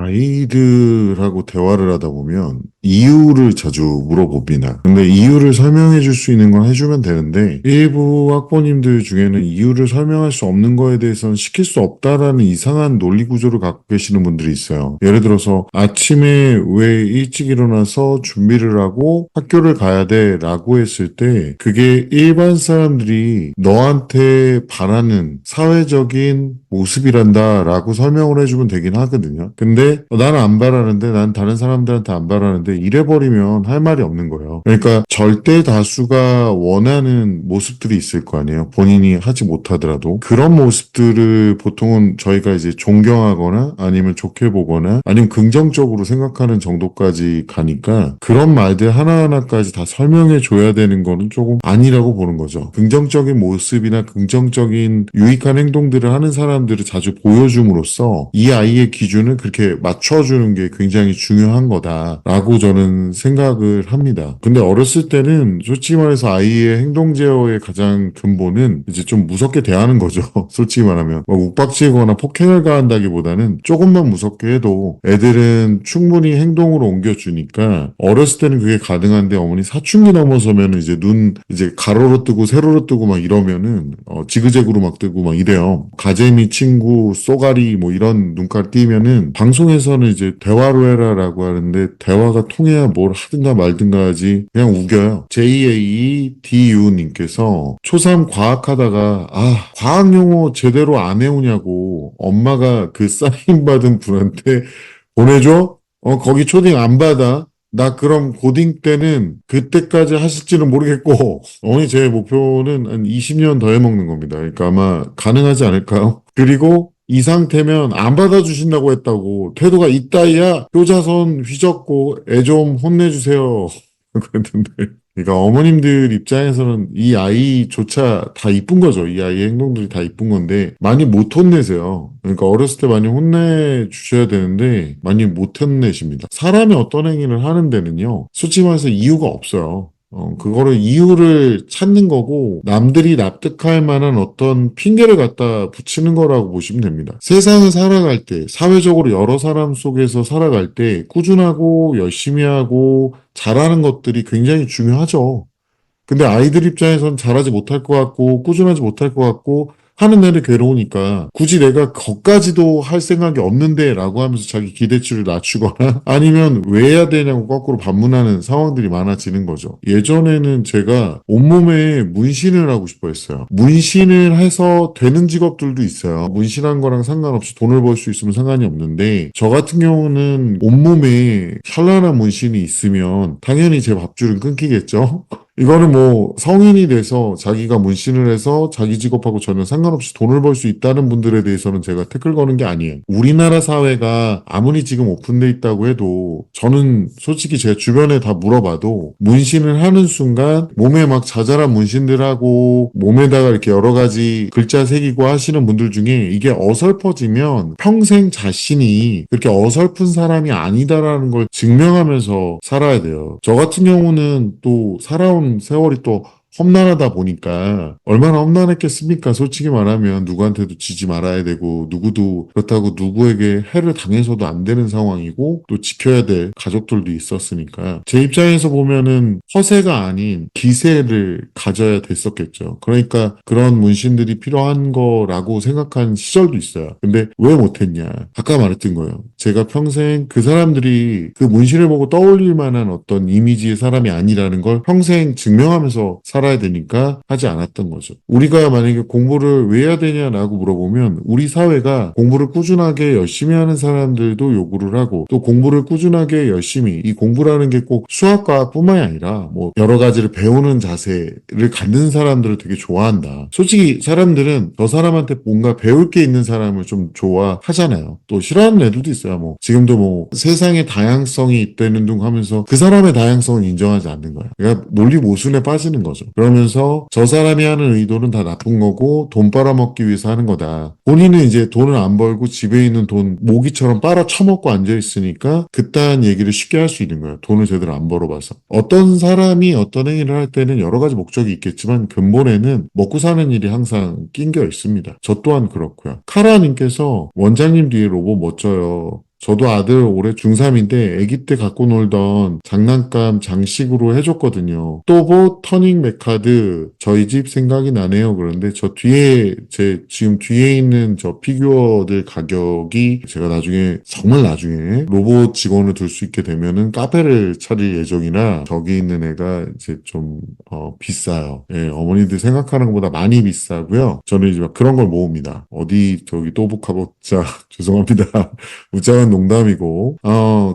아이들하고 대화를 하다 보면 이유를 자주 물어봅니다. 근데 이유를 설명해 줄 수 있는 건 해주면 되는데 일부 학부모님들 중에는 이유를 설명할 수 없는 거에 대해서는 시킬 수 없다라는 이상한 논리 구조를 갖고 계시는 분들이 있어요. 예를 들어서 아침에 왜 일찍 일어나서 준비를 하고 학교를 가야 돼 라고 했을 때 그게 일반 사람들이 너한테 바라는 사회적인 모습이란다 라고 설명을 해주면 되긴 하거든요. 근데 나는 안 바라는데 난 다른 사람들한테 안 바라는데 이래버리면 할 말이 없는 거예요. 그러니까 절대 다수가 원하는 모습들이 있을 거 아니에요. 본인이 하지 못하더라도 그런 모습들을 보통은 저희가 이제 존경하거나 아니면 좋게 보거나 아니면 긍정적으로 생각하는 정도까지 가니까 그런 말들 하나하나까지 다 설명해 줘야 되는 거는 조금 아니라고 보는 거죠. 긍정적인 모습이나 긍정적인 유익한 행동들을 하는 사람들을 자주 보여줌으로써 이 아이의 기준을 그렇게 맞춰주는 게 굉장히 중요한 거다라고 저는 생각을 합니다. 근데 어렸을 때는 솔직히 말해서 아이의 행동 제어의 가장 근본은 이제 좀 무섭게 대하는 거죠. 솔직히 말하면 막 욱박지거나 폭행을 가한다기보다는 조금만 무섭게 해도 애들은 충분히 행동으로 옮겨주니까 어렸을 때는 그게 가능한데 어머니 사춘기 넘어서면 이제 눈 이제 가로로 뜨고 세로로 뜨고 막 이러면은 지그재그로 막 뜨고 막 이래요. 가재미 친구 쏘가리 뭐 이런 눈깔 띄면은 방송에서는 이제 대화로 해라라고 하는데 대화가 통해야 뭘 하든가 말든가 하지 그냥 우겨요. JAEDU님께서 초3 과학하다가 과학 용어 제대로 안 해오냐고 엄마가 그 사인 받은 분한테 보내줘? 거기 초딩 안 받아. 나 그럼 고딩 때는 그때까지 하실지는 모르겠고 어머니 제 목표는 한 20년 더 해먹는 겁니다. 그러니까 아마 가능하지 않을까요? 그리고 이 상태면 안 받아주신다고 했다고 태도가 이따위야 효자손 휘젓고 애 좀 혼내주세요. 그랬는데 그러니까 어머님들 입장에서는 이 아이조차 다 이쁜 거죠. 이 아이의 행동들이 다 이쁜 건데 많이 못 혼내세요. 그러니까 어렸을 때 많이 혼내주셔야 되는데 많이 못 혼내십니다. 사람이 어떤 행위를 하는 데는요. 솔직히 말해서 이유가 없어요. 그거를 이유를 찾는 거고 남들이 납득할 만한 어떤 핑계를 갖다 붙이는 거라고 보시면 됩니다. 세상을 살아갈 때 사회적으로 여러 사람 속에서 살아갈 때 꾸준하고 열심히 하고 잘하는 것들이 굉장히 중요하죠. 근데 아이들 입장에선 잘하지 못할 것 같고 꾸준하지 못할 것 같고 하는 애를 괴로우니까 굳이 내가 거기까지도 할 생각이 없는데 라고 하면서 자기 기대치를 낮추거나 아니면 왜 해야 되냐고 거꾸로 반문하는 상황들이 많아지는 거죠. 예전에는 제가 온몸에 문신을 하고 싶어 했어요. 문신을 해서 되는 직업들도 있어요. 문신한 거랑 상관없이 돈을 벌 수 있으면 상관이 없는데 저 같은 경우는 온몸에 현란한 문신이 있으면 당연히 제 밥줄은 끊기겠죠. 이거는 뭐 성인이 돼서 자기가 문신을 해서 자기 직업하고 전혀 상관없이 돈을 벌 수 있다는 분들에 대해서는 제가 태클 거는 게 아니에요. 우리나라 사회가 아무리 지금 오픈돼 있다고 해도 저는 솔직히 제 주변에 다 물어봐도 문신을 하는 순간 몸에 막 자잘한 문신들하고 몸에다가 이렇게 여러 가지 글자 새기고 하시는 분들 중에 이게 어설퍼지면 평생 자신이 그렇게 어설픈 사람이 아니다라는 걸 증명하면서 살아야 돼요. 저 같은 경우는 또 살아온 세월이 또 험난하다 보니까 얼마나 험난했겠습니까? 솔직히 말하면 누구한테도 지지 말아야 되고 누구도 그렇다고 누구에게 해를 당해서도 안 되는 상황이고 또 지켜야 될 가족들도 있었으니까 제 입장에서 보면은 허세가 아닌 기세를 가져야 됐었겠죠. 그러니까 그런 문신들이 필요한 거라고 생각한 시절도 있어요. 근데 왜 못했냐? 아까 말했던 거예요. 제가 평생 그 사람들이 그 문신을 보고 떠올릴 만한 어떤 이미지의 사람이 아니라는 걸 평생 증명하면서 살아야 되니까 하지 않았던 거죠. 우리가 만약에 공부를 왜 해야 되냐라고 물어보면 우리 사회가 공부를 꾸준하게 열심히 하는 사람들도 요구를 하고 또 공부를 꾸준하게 열심히 이 공부라는 게 꼭 수학과뿐만이 아니라 뭐 여러 가지를 배우는 자세를 갖는 사람들을 되게 좋아한다. 솔직히 사람들은 저 사람한테 뭔가 배울 게 있는 사람을 좀 좋아하잖아요. 또 싫어하는 애들도 있어요. 뭐 지금도 뭐 세상의 다양성이 있다는 둥 하면서 그 사람의 다양성을 인정하지 않는 거야. 그러니까 논리 모순에 빠지는 거죠. 그러면서 저 사람이 하는 의도는 다 나쁜 거고 돈 빨아먹기 위해서 하는 거다. 본인은 이제 돈을 안 벌고 집에 있는 돈 모기처럼 빨아 처먹고 앉아있으니까 그딴 얘기를 쉽게 할 수 있는 거예요. 돈을 제대로 안 벌어봐서. 어떤 사람이 어떤 행위를 할 때는 여러 가지 목적이 있겠지만 근본에는 먹고 사는 일이 항상 낑겨 있습니다. 저 또한 그렇고요. 카라님께서 원장님 뒤에 로봇 멋져요. 저도 아들 올해 중3인데 아기 때 갖고 놀던 장난감 장식으로 해줬거든요. 또보 터닝 메카드 저희 집 생각이 나네요. 그런데 저 뒤에 지금 뒤에 있는 저 피규어들 가격이 제가 나중에 정말 나중에 로봇 직원을 둘 수 있게 되면은 카페를 차릴 예정이라 저기 있는 애가 이제 좀 비싸요. 예, 어머니들 생각하는 것보다 많이 비싸고요. 저는 이제 막 그런 걸 모읍니다. 어디 저기 또보카보자 죄송합니다. 웃자간 농담이고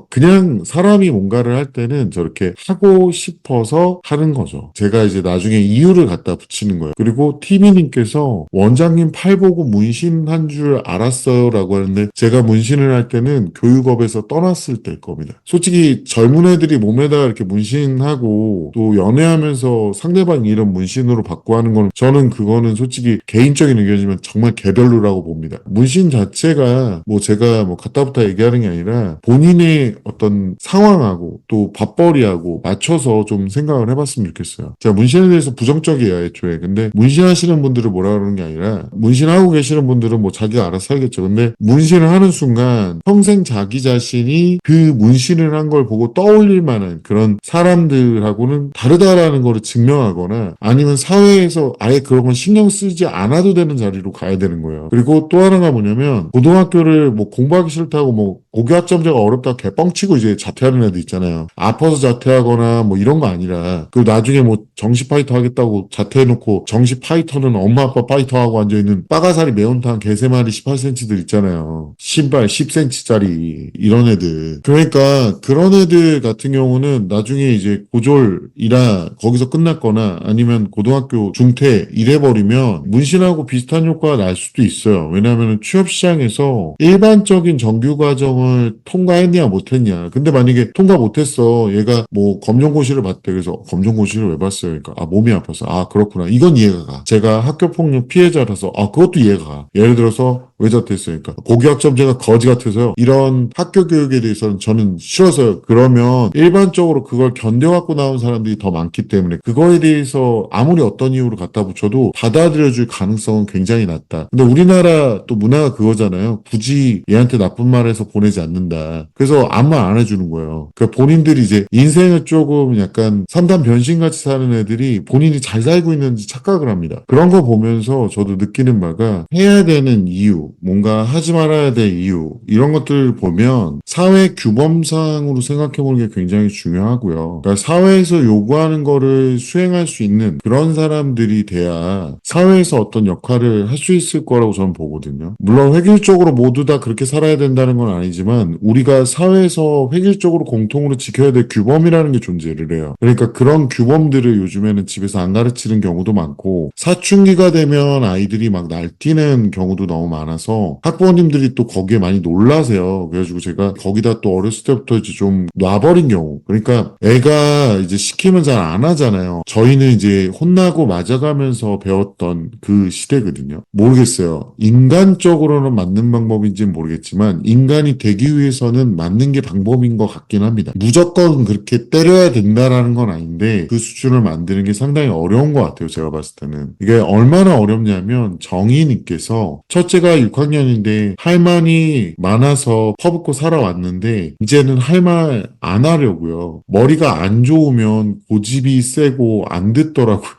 그냥 사람이 뭔가를 할 때는 저렇게 하고 싶어서 하는 거죠. 제가 이제 나중에 이유를 갖다 붙이는 거예요. 그리고 티미님께서 원장님 팔 보고 문신한 줄 알았어요 라고 하는데 제가 문신을 할 때는 교육업에서 떠났을 때일 겁니다. 솔직히 젊은 애들이 몸에다가 이렇게 문신하고 또 연애하면서 상대방이 이런 문신으로 받고 하는 거는 저는 그거는 솔직히 개인적인 의견이지만 정말 개별로라고 봅니다. 문신 자체가 뭐 제가 뭐 갖다부터 얘기하는 게 아니라 본인의 어떤 상황하고 또 밥벌이하고 맞춰서 좀 생각을 해봤으면 좋겠어요. 제가 문신에 대해서 부정적이에요, 애초에. 근데 문신하시는 분들을 뭐라 그러는 게 아니라 문신하고 계시는 분들은 뭐 자기가 알아서 살겠죠. 근데 문신을 하는 순간 평생 자기 자신이 그 문신을 한 걸 보고 떠올릴 만한 그런 사람들하고는 다르다라는 걸 증명하거나 아니면 사회에서 아예 그런 건 신경 쓰지 않아도 되는 자리로 가야 되는 거예요. 그리고 또 하나가 뭐냐면 고등학교를 뭐 공부하기 싫다고 뭐 고교 학점제가 어렵다 개뻥치고 이제 자퇴하는 애들 있잖아요. 아파서 자퇴하거나 뭐 이런 거 아니라 그리고 나중에 뭐 정시 파이터 하겠다고 자퇴해놓고 정시 파이터는 엄마 아빠 파이터하고 앉아있는 빠가사리 매운탕 개세마리 18cm들 있잖아요. 신발 10cm짜리 이런 애들. 그러니까 그런 애들 같은 경우는 나중에 이제 고졸이라 거기서 끝났거나 아니면 고등학교 중퇴 이래버리면 문신하고 비슷한 효과가 날 수도 있어요. 왜냐하면 취업시장에서 일반적인 정규 과정을 통과했냐 못했냐. 근데 만약에 통과 못했어. 얘가 뭐 검정고시를 봤대. 그래서 검정고시를 왜 봤어요? 그러니까 몸이 아파서 그렇구나. 이건 이해가 가. 제가 학교폭력 피해자라서 그것도 이해가 가. 예를 들어서 왜 자퇴했어요? 그러니까 고교학점제가 거지 같아서요. 이런 학교 교육에 대해서는 저는 싫어서요. 그러면 일반적으로 그걸 견뎌갖고 나온 사람들이 더 많기 때문에 그거에 대해서 아무리 어떤 이유로 갖다 붙여도 받아들여줄 가능성은 굉장히 낮다. 근데 우리나라 또 문화가 그거잖아요. 굳이 얘한테 나쁜 말해서 보내지 않는다. 그래서 아무 말 안 해주는 거예요. 그러니까 본인들이 이제 인생을 조금 약간 3단 변신같이 사는 애들이 본인이 잘 살고 있는지 착각을 합니다. 그런 거 보면서 저도 느끼는 바가 해야 되는 이유, 뭔가 하지 말아야 될 이유 이런 것들 보면 사회 규범상으로 생각해보는 게 굉장히 중요하고요. 그러니까 사회에서 요구하는 거를 수행할 수 있는 그런 사람들이 돼야 사회에서 어떤 역할을 할 수 있을 거라고 저는 보거든요. 물론 획일적으로 모두 다 그렇게 살아야 된다는 건 아니지만 우리가 사회에서 획일적으로 공통으로 지켜야 될 규범이라는 게 존재를 해요. 그러니까 그런 규범들을 요즘에는 집에서 안 가르치는 경우도 많고 사춘기가 되면 아이들이 막 날뛰는 경우도 너무 많아서 학부모님들이 또 거기에 많이 놀라세요. 그래가지고 제가 거기다 또 어렸을 때부터 이제 좀 놔버린 경우. 그러니까 애가 이제 시키면 잘 안 하잖아요. 저희는 이제 혼나고 맞아가면서 배웠던 그 시대거든요. 모르겠어요. 인간적으로는 맞는 방법인지는 모르겠지만 인간이 되기 위해서는 맞는 게 방법인 것 같긴 합니다. 무조건 그렇게 때려야 된다라는 건 아닌데 그 수준을 만드는 게 상당히 어려운 것 같아요. 제가 봤을 때는. 이게 얼마나 어렵냐면 정희님께서 첫째가 6학년인데 할 말이 많아서 퍼붓고 살아왔는데 이제는 할 말 안 하려고요. 머리가 안 좋으면 고집이 세고 안 듣더라고요.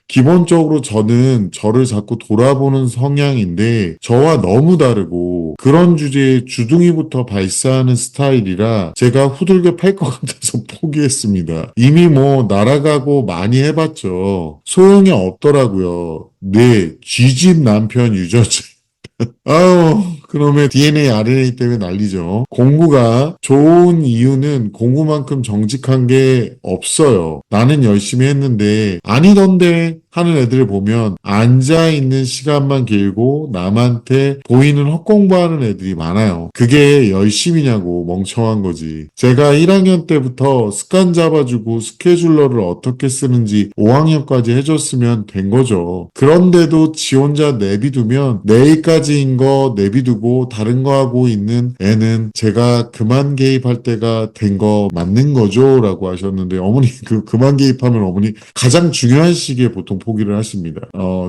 기본적으로 저는 저를 자꾸 돌아보는 성향인데 저와 너무 다르고 그런 주제에 주둥이부터 발사하는 스타일이라 제가 후들겨 팔 것 같아서 포기했습니다. 이미 뭐 날아가고 많이 해봤죠. 소용이 없더라고요. 네, 쥐집 남편 유저지. 아유, 그놈의 DNA, RNA 때문에 난리죠. 공부가 좋은 이유는 공부만큼 정직한 게 없어요. 나는 열심히 했는데 아니던데 하는 애들을 보면 앉아있는 시간만 길고 남한테 보이는 헛공부하는 애들이 많아요. 그게 열심히냐고 멍청한 거지. 제가 1학년 때부터 습관 잡아주고 스케줄러를 어떻게 쓰는지 5학년까지 해줬으면 된 거죠. 그런데도 지 혼자 내비두면 내일까지인 거 내비두고 모르고 다른 거 하고 있는 애는 제가 그만 개입할 때가 된 거 맞는 거죠? 라고 하셨는데 어머니 그만 개입하면 어머니 가장 중요한 시기에 보통 포기를 하십니다.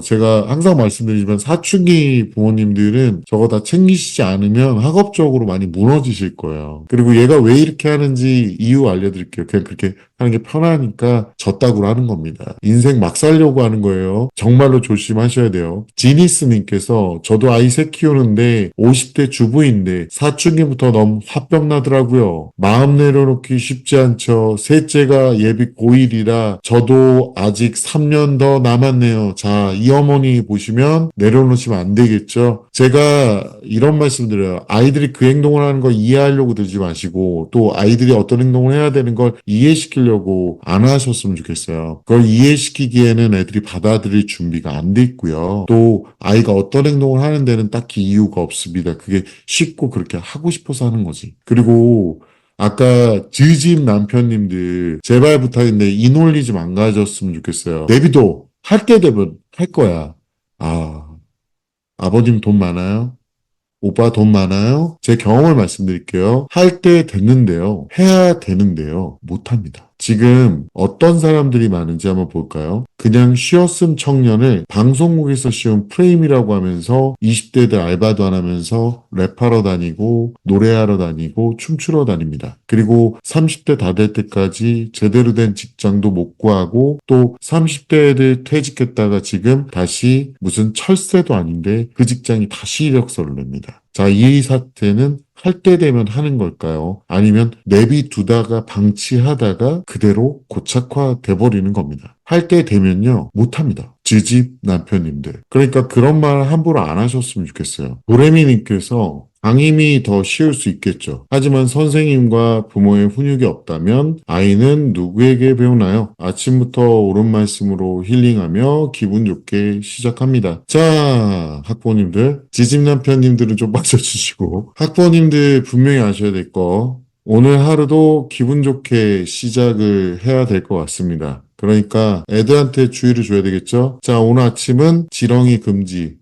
제가 항상 말씀드리지만 사춘기 부모님들은 저거 다 챙기시지 않으면 학업적으로 많이 무너지실 거예요. 그리고 얘가 왜 이렇게 하는지 이유 알려드릴게요. 그냥 그렇게 하는 게 편하니까 졌다고 하는 겁니다. 인생 막 살려고 하는 거예요. 정말로 조심하셔야 돼요. 지니스님께서 저도 아이 셋 키우는데 50대 주부인데 사춘기부터 너무 화병 나더라고요. 마음 내려놓기 쉽지 않죠. 셋째가 예비 고1이라 저도 아직 3년 더 남았네요. 자, 이 어머니 보시면 내려놓으시면 안 되겠죠. 제가 이런 말씀 드려요. 아이들이 그 행동을 하는 걸 이해하려고 들지 마시고 또 아이들이 어떤 행동을 해야 되는 걸 이해시키려고 안 하셨으면 좋겠어요. 그걸 이해시키기에는 애들이 받아들일 준비가 안 돼 있고요. 또 아이가 어떤 행동을 하는 데는 딱히 이유가 없습니다. 그게 쉽고 그렇게 하고 싶어서 하는 거지. 그리고 아까 즈집 남편님들 제발 부탁인데 이 논리 좀 안 가졌으면 좋겠어요. 내비도 할 때 되면 할 거야. 아버님 돈 많아요? 오빠 돈 많아요? 제 경험을 말씀드릴게요. 할 때 됐는데요. 해야 되는데요. 못합니다. 지금 어떤 사람들이 많은지 한번 볼까요? 그냥 쉬었음 청년을 방송국에서 씌운 프레임이라고 하면서 20대들 알바도 안 하면서 랩하러 다니고 노래하러 다니고 춤추러 다닙니다. 그리고 30대 다 될 때까지 제대로 된 직장도 못 구하고 또 30대 애들 퇴직했다가 지금 다시 무슨 철새도 아닌데 그 직장이 다시 이력서를 냅니다. 자, 이 사태는 할 때 되면 하는 걸까요? 아니면 내비두다가 방치하다가 그대로 고착화돼 버리는 겁니다. 할 때 되면요, 못합니다. 즈집 남편님들. 그러니까 그런 말 함부로 안 하셨으면 좋겠어요. 도레미님께서 방임이 더 쉬울 수 있겠죠. 하지만 선생님과 부모의 훈육이 없다면 아이는 누구에게 배우나요? 아침부터 옳은 말씀으로 힐링하며 기분 좋게 시작합니다. 자, 학부모님들, 지집 남편님들은 좀 빠져주시고 학부모님들 분명히 아셔야 될 거 오늘 하루도 기분 좋게 시작을 해야 될 것 같습니다. 그러니까 애들한테 주의를 줘야 되겠죠? 자, 오늘 아침은 지렁이 금지.